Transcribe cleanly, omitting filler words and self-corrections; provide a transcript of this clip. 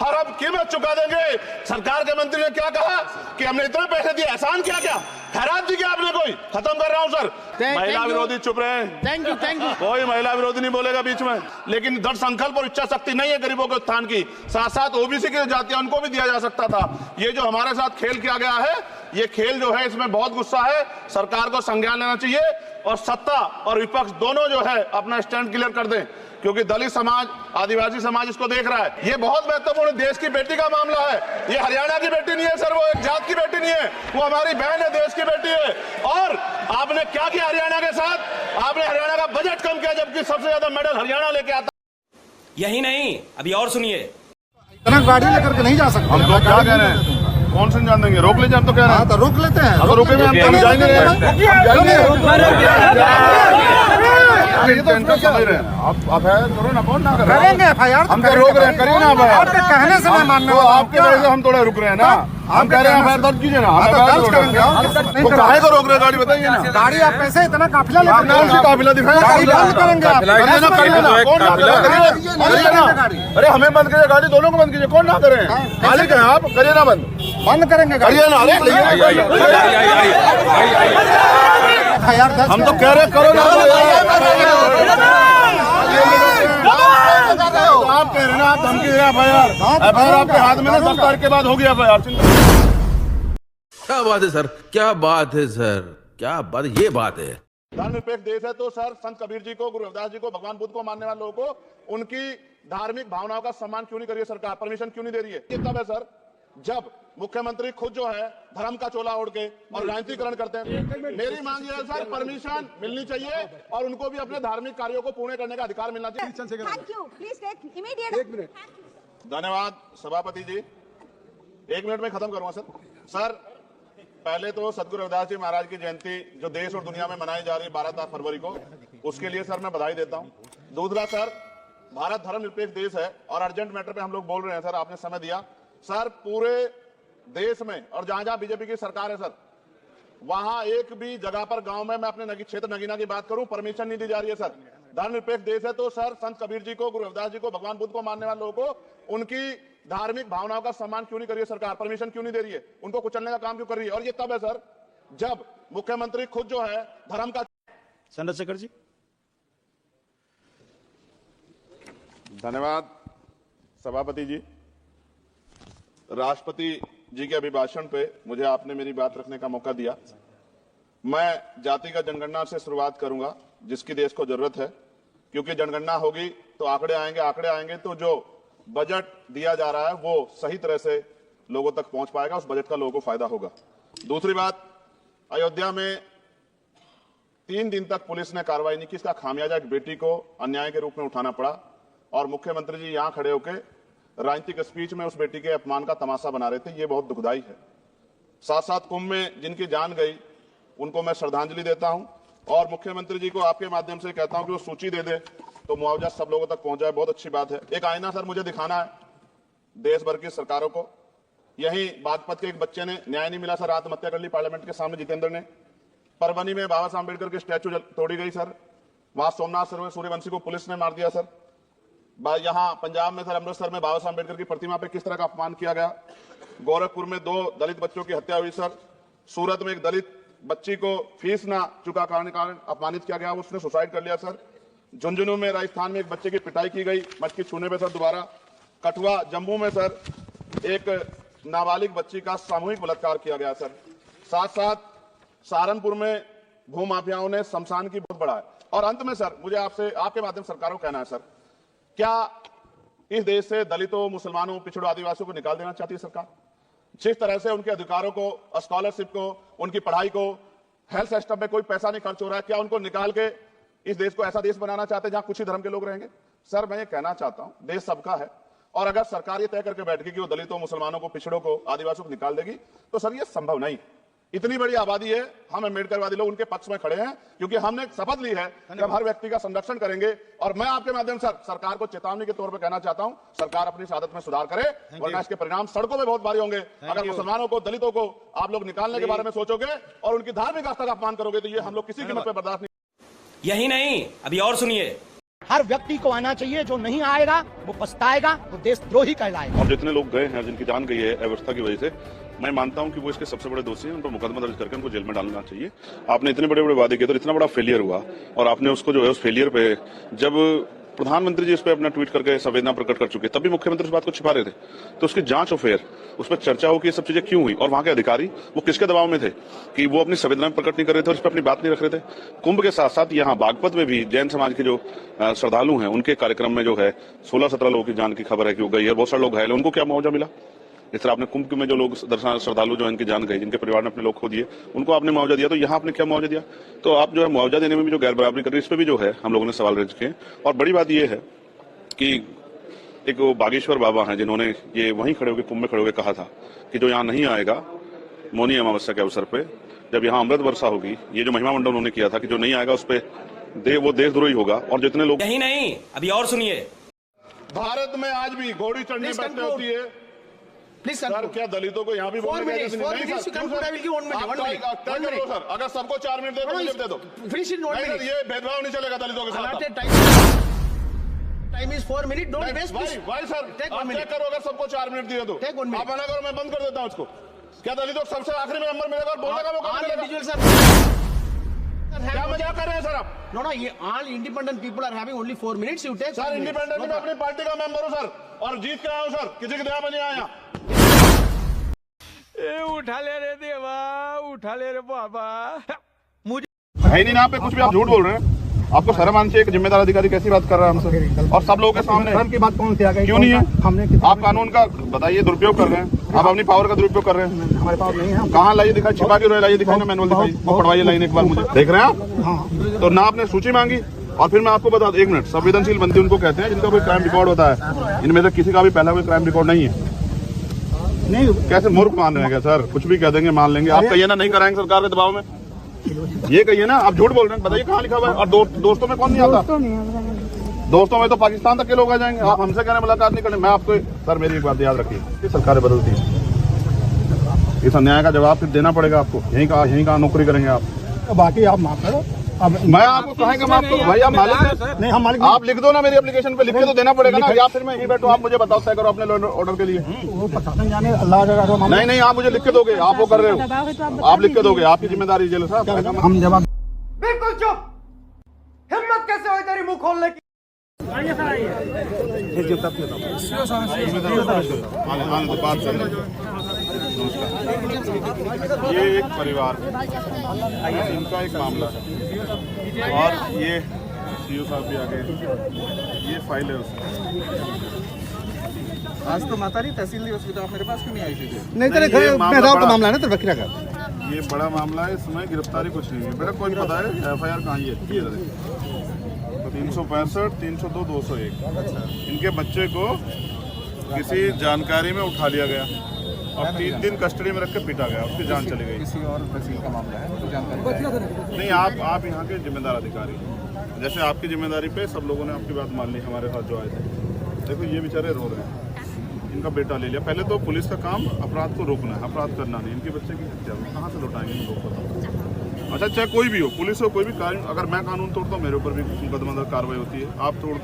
हर अब कीमत चुका देंगे। सरकार के मंत्री ने क्या कहा कि हमने इतने पैसे दिए, एहसान किया क्या, खैरात दी क्या आपने? कोई खत्म कर रहा हूं सर। महिला विरोधी चुप रहे। थैंक यू कोई महिला विरोधी नहीं बोलेगा बीच में। लेकिन दृढ़ संकल्प और इच्छा शक्ति नहीं है गरीबों के उत्थान की। साथ साथ ओबीसी की जातियां उनको भी दिया जा सकता था। ये जो हमारे साथ खेल किया गया है, ये खेल जो है इसमें बहुत गुस्सा है। सरकार को संज्ञान लेना चाहिए और सत्ता और विपक्ष दोनों जो है अपना स्टैंड क्लियर कर दें, क्योंकि दलित समाज, आदिवासी समाज इसको देख रहा है। ये बहुत महत्वपूर्ण देश की बेटी का मामला है। ये हरियाणा की बेटी नहीं है सर, वो एक जात की बेटी नहीं है, वो हमारी बहन है, देश की बेटी है। और आपने क्या किया हरियाणा के साथ? आपने हरियाणा का बजट कम किया, जबकि सबसे ज्यादा मेडल हरियाणा लेके आता। यही नहीं, अभी और सुनिए। इतना गाड़ी लेकर के नहीं जा सकते। हम लोग क्या कह रहे हैं? कौन से जान देंगे? रोक लीजिए, हम तो कह रहे हैं। तो रोक लेते हैं। अगर रुकेंगे हम तो जाएंगे। आप करो ना, कौन ना करेंगे FIR हम तो रोक रहे हैं, करिए ना। आपके कहने से मैं मानने वाला हूं। आपके वजह से हम थोड़ा रुक रहे हैं ना। हम कह रहे हैं FIR दर्ज कीजिए ना। दर्ज करेंगे। तो काहे को रोक रहे हैं? गाड़ी बताइए ना। गाड़ी आप कैसे इतना काफिला लेकर कौन सी काफिला दिखाएं? गाड़ी बंद करेंगे आप। करिए ना, करिए ना। कौन ना करिए ना। अरे हमें बंद कीजिए, गाड़ी दोनों को बंद कीजिए। कौन ना करें? मालिक है आप, करिए ना बंद। बंद करेंगे गाड़ी। करिए ना। अरे हम तो कह रहे करो ना। आप कह रहे ना, आप धमकी दे रहे हैं। FIR आपके हाथ में ना, 10 तारीख के बाद होगी FIR। क्या बात है सर, क्या बात है सर, क्या बात, ये बात है। धर्मनिरपेक्ष देश है तो सर संत कबीर जी को, गुरु रविदास जी को, भगवान बुद्ध को मानने वाले लोगों को उनकी धार्मिक भावनाओं का सम्मान क्यों नहीं करिए सरकार? परमिशन क्यों नहीं दे रही है? ये तब है सर जब मुख्यमंत्री खुद जो है धर्म का चोला ओढ़ के और राजनीतिकरण करते हैं। मेरी मांग ये है सर, परमिशन मिलनी चाहिए और उनको भी अपने धार्मिक कार्यों को पूर्ण करने का अधिकार मिलना चाहिए। Thank you. Please take immediate. धन्यवाद सभापति जी। 1 मिनट में खत्म करूंगा सर। सर पहले तो सदगुरु रविदास जी महाराज की जयंती जो देश और दुनिया में मनाई जा रही है 12 फरवरी को, उसके लिए सर मैं बधाई देता हूं। दूसरा सर, भारत धर्मनिरपेक्ष देश है और अर्जेंट मैटर पे हम लोग बोल रहे हैं सर, आपने समय दिया सर। पूरे देश में और जहां जहां बीजेपी की सरकार है सर, वहां एक भी जगह पर गांव में, मैं अपने क्षेत्र नगीना की बात करूं, परमिशन नहीं दी जा रही है सर। धर्मनिरपेक्ष देश है तो सर संत कबीर जी को, गुरु रविदास जी को, भगवान बुद्ध को मानने वाले लोगों को उनकी धार्मिक भावनाओं का सम्मान क्यों नहीं कर रही है सरकार? परमिशन क्यों नहीं दे रही है? उनको कुचलने का काम क्यों कर रही है? और ये तब है सर जब मुख्यमंत्री खुद जो है धर्म का। चंद्रशेखर जी। धन्यवाद सभापति जी। राष्ट्रपति जी के अभिभाषण पे मुझे आपने मेरी बात रखने का मौका दिया। मैं जातिगत जनगणना से शुरुआत करूंगा जिसकी देश को जरूरत है, क्योंकि जनगणना होगी तो आंकड़े आएंगे तो जो बजट दिया जा रहा है वो सही तरह से लोगों तक पहुंच पाएगा, उस बजट का लोगों को फायदा होगा। दूसरी बात, अयोध्या में 3 दिन तक पुलिस ने कार्रवाई नहीं की, इसका खामियाजा एक बेटी को अन्याय के रूप में उठाना पड़ा और मुख्यमंत्री जी यहां खड़े होकर राजनीतिक स्पीच में उस बेटी के अपमान का तमाशा बना रहे थे। ये बहुत दुखदाई है। साथ साथ कुंभ में जिनकी जान गई उनको मैं श्रद्धांजलि देता हूं और मुख्यमंत्री जी को आपके माध्यम से कहता हूं कि वो सूची दे दे तो मुआवजा सब लोगों तक पहुंच जाए। बहुत अच्छी बात है। एक आईना सर मुझे दिखाना है देश भर की सरकारों को। यही बागपत के एक बच्चे ने न्याय नहीं मिला सर, आत्महत्या कर ली पार्लियामेंट के सामने, जितेंद्र ने। परभनी में बाबा साहब अम्बेडकर की स्टैचू तोड़ी गई सर। वहां सोमनाथ सूर्यवंशी को पुलिस ने मार दिया सर। यहां पंजाब में सर, अमृतसर में बाबा साहब अम्बेडकर की प्रतिमा पे किस तरह का अपमान किया गया। गोरखपुर में 2 दलित बच्चों की हत्या हुई सर। सूरत में एक दलित बच्ची को फीस ना चुका कारण अपमानित किया गया, उसने सुसाइड कर लिया सर। झुंझुनू में राजस्थान में एक बच्चे की पिटाई की गई मटकी छूने पे सर दोबारा। कठुआ जम्मू में सर एक नाबालिग बच्ची का सामूहिक बलात्कार किया गया सर। साथ साथ सहारनपुर में भूमाफियाओं ने शमशान की बहुत बढ़ाया। और अंत में सर मुझे आपसे आपके माध्यम से सरकारों को कहना है सर, क्या इस देश से दलितों, मुसलमानों, पिछड़ों, आदिवासियों को निकाल देना चाहती है सरकार? जिस तरह से उनके अधिकारों को, स्कॉलरशिप को, उनकी पढ़ाई को, हेल्थ सिस्टम में कोई पैसा नहीं खर्च हो रहा है, क्या उनको निकाल के इस देश को ऐसा देश बनाना चाहते हैं जहां कुछ ही धर्म के लोग रहेंगे? सर मैं ये कहना चाहता हूं, देश सबका है और अगर सरकार ये तय करके बैठ गई कि वो दलितों, मुसलमानों को, पिछड़ों को, आदिवासियों को निकाल देगी तो सर ये संभव नहीं। इतनी बड़ी आबादी है, हम अम्बेडकरवादी लोग उनके पक्ष में खड़े हैं क्योंकि हमने शपथ ली है कि हम हर व्यक्ति का संरक्षण करेंगे। और मैं आपके माध्यम से सरकार को चेतावनी के तौर पर कहना चाहता हूं, सरकार अपनी इस आदत में सुधार करे वरना इसके परिणाम सड़कों में बहुत भारी होंगे। अगर मुसलमानों को, दलितों को आप लोग निकालने के बारे में सोचोगे और उनकी धार्मिक आस्था का अपमान करोगे तो ये हम लोग किसी कीमत पर बर्दाश्त नहीं। यही नहीं, अभी और सुनिए। हर व्यक्ति को आना चाहिए, जो नहीं आएगा वो पछताएगा, वो देशद्रोही कहलाएगा। और जितने लोग गए हैं, जिनकी जान गई है अव्यवस्था की वजह से, मैं मानता हूं कि वो इसके सबसे बड़े दोषी हैं। उन पर मुकदमा दर्ज करके उनको जेल में डालना चाहिए। आपने इतने बड़े बड़े वादे किए तो इतना बड़ा फेलियर हुआ, और आपने उसको जो है उस फेलियर पे, जब प्रधानमंत्री जी इस पे अपना ट्वीट करके संवेदना प्रकट कर चुके, तब भी मुख्यमंत्री उस बात को छिपा रहे थे। तो उसकी जांच हो, फिर उस पर चर्चा हो कि ये सब चीजें क्यों हुई, और वहां के अधिकारी वो किसके दबाव में थे कि वो अपनी संवेदना प्रकट नहीं कर रहे थे और इस पर अपनी बात नहीं रख रहे थे। कुंभ के साथ साथ यहाँ बागपत में भी जैन समाज के जो श्रद्धालु हैं, उनके कार्यक्रम में जो है 16-17 लोगों की जान की खबर है कि वो गई है, बहुत सारे लोग घायल हैं, उनको क्या मुआवजा मिला? इस तरह आपने कुंभ में जो लोग दर्शन श्रद्धालु जो इनकी जान गई, जिनके परिवार ने अपने लोग खो दिए, उनको आपने मुआवजा दिया, तो यहाँ आपने क्या मुआवजा दिया? तो आप जो है मुआवजा देने में भी जो गैर बराबरी कर रही है, इस पर भी जो है हम लोगों ने सवाल रेज किए। और बड़ी बात यह है कि एक वो बागेश्वर बाबा हैं, जिन्होंने ये वहीं खड़े होकर, कुंभ में खड़े होकर कहा था कि जो यहाँ नहीं आएगा मौनी अमावस्या के अवसर पे, जब यहाँ अमृत वर्षा होगी, ये जो महिमा मंडल उन्होंने किया था कि जो नहीं आएगा उस पे वो देशद्रोही होगा। और जितने लोग, यही नहीं, अभी और सुनिए। भारत में आज भी घोड़ी चढ़नी बैठने होती है। प्लीज सर, क्या दलितों को यहाँ भी बोलने की इजाजत नहीं? नहीं सर, अगर सबको 4 मिनट दे दो, ये भेदभाव नहीं चलेगा दलितों के साथ। Time is 4 minute, don't waste. भाई सर, आप चेक करो, अगर सबको 4 मिनट दिए तो आप मना करो, मैं बंद कर देता हूँ उसको। क्या दलितों को सबसे आखिरी में नंबर मिलेगा और बोलने का मौका मिलेगा? क्या मजाक कर रहे हैं सर आप? No, all independent people are having only 4 minutes. You take sir, independent में अपनी पार्टी का मेंबर हूँ सर, और जीत के आया हूँ सर, किसी के दया में नहीं आया। उठा ले रे देवा, उठा ले रे बाबा। है ही नहीं ना पे कुछ भी, आप झूठ बोल रहे हैं। आपको शर्म आनी चाहिए, एक जिम्मेदार अधिकारी कैसी बात कर रहा है हमसे, और सब लोगों के सामने। धर्म की बात कौन सी आ गई? क्यों नहीं है? हमने आप कानून का बताइए, दुरुपयोग कर रहे हैं, आप अपनी पावर का दुरुपयोग कर रहे हैं। हमारे पास नहीं है। कहाँ लाइए दिखाई, छिपा क्यों रहे? लाइए दिखाई ना, मैनुअल दिखाई, वो पढ़वाइए लाइन एक बार मुझे। देख रहे हैं आप? तो ना आपने सूची मांगी, और फिर मैं आपको बता दूं, 1 मिनट, संवेदनशील बंदी उनको कहते हैं जिनका कोई क्राइम रिकॉर्ड होता है। इनमें से किसी का भी पहला कोई क्राइम रिकॉर्ड नहीं है। नहीं, कैसे मूर्ख मान रहे हैं क्या सर? कुछ भी कह देंगे, मान लेंगे। आप कहिए ना नहीं कराएंगे सरकार के दबाव में, ये कहिए ना। आप झूठ बोल रहे हैं, बताइए कहाँ लिखा हुआ है? और दोस्तों में कौन नहीं आता? दोस्तों में तो पाकिस्तान तक के लोग आ जाएंगे। आप हमसे कह रहे हैं मुलाकात नहीं करने। मैं आपको, सर मेरी एक बात याद रखिए, सरकारें बदलती हैं, इस अन्याय का जवाब फिर देना पड़ेगा आपको। यहीं कहाँ नौकरी करेंगे आप? बाकी आप माफ करो। अब मैं आपको कहेंगे माफ करो भाई, आप मालिक हैं। नहीं, हम मालिक। आप लिख दो ना मेरी एप्लीकेशन पे, लिख के तो देना पड़ेगा ना, या फिर मैं यहीं बैठूं, आप मुझे बताओ तय करो अपने ऑर्डर के लिए। वो प्रशासन जाने, अल्लाह का। नहीं, आप मुझे लिख के दोगे, आप वो कर रहे हो, आप लिख के दोगे, आपकी जिम्मेदारी जेल साहब। हम जवाब। बिल्कुल चुप। हिम्मत कैसे हुई तेरी मुंह खोलने की? बात कर लो। ये एक परिवार, इनका एक मामला है, और ये सीओ साहब भी आ गए, ये फाइल है उसकी। आज तो मातारी तहसील दिवस आप मेरे पास क्यों नहीं आई थी? नहीं तेरे घर का मामला है ना, तो बकरा का। ये बड़ा मामला है, इसमें गिरफ्तारी कुछ नहीं है बेटा। कोई पता है FIR कहाँ है? 365, 302, 201। इनके बच्चे को किसी जानकारी में उठा लिया गया और 3 दिन कस्टडी में रख के पीटा गया, उसकी जान चली गई। किसी और तहसील का मामला है, जानकारी नहीं, आप यहाँ के जिम्मेदार अधिकारी हैं। जैसे आपकी जिम्मेदारी पे सब लोगों ने आपकी बात मान ली, हमारे साथ जो आए थे। देखो ये बेचारे रो रहे हैं, इनका बेटा ले लिया। पहले तो पुलिस का काम अपराध को रोकना है, अपराध करना नहीं। इनके बच्चे की हत्या कहाँ से लौटाएंगे इन लोग? अच्छा, चाहे कोई भी हो, पुलिस हो, कोई भी कार्य, अगर मैं कानून तोड़ता हूँ मेरे ऊपर भी मुकदमा कार्रवाई होती है। आप तोड़ते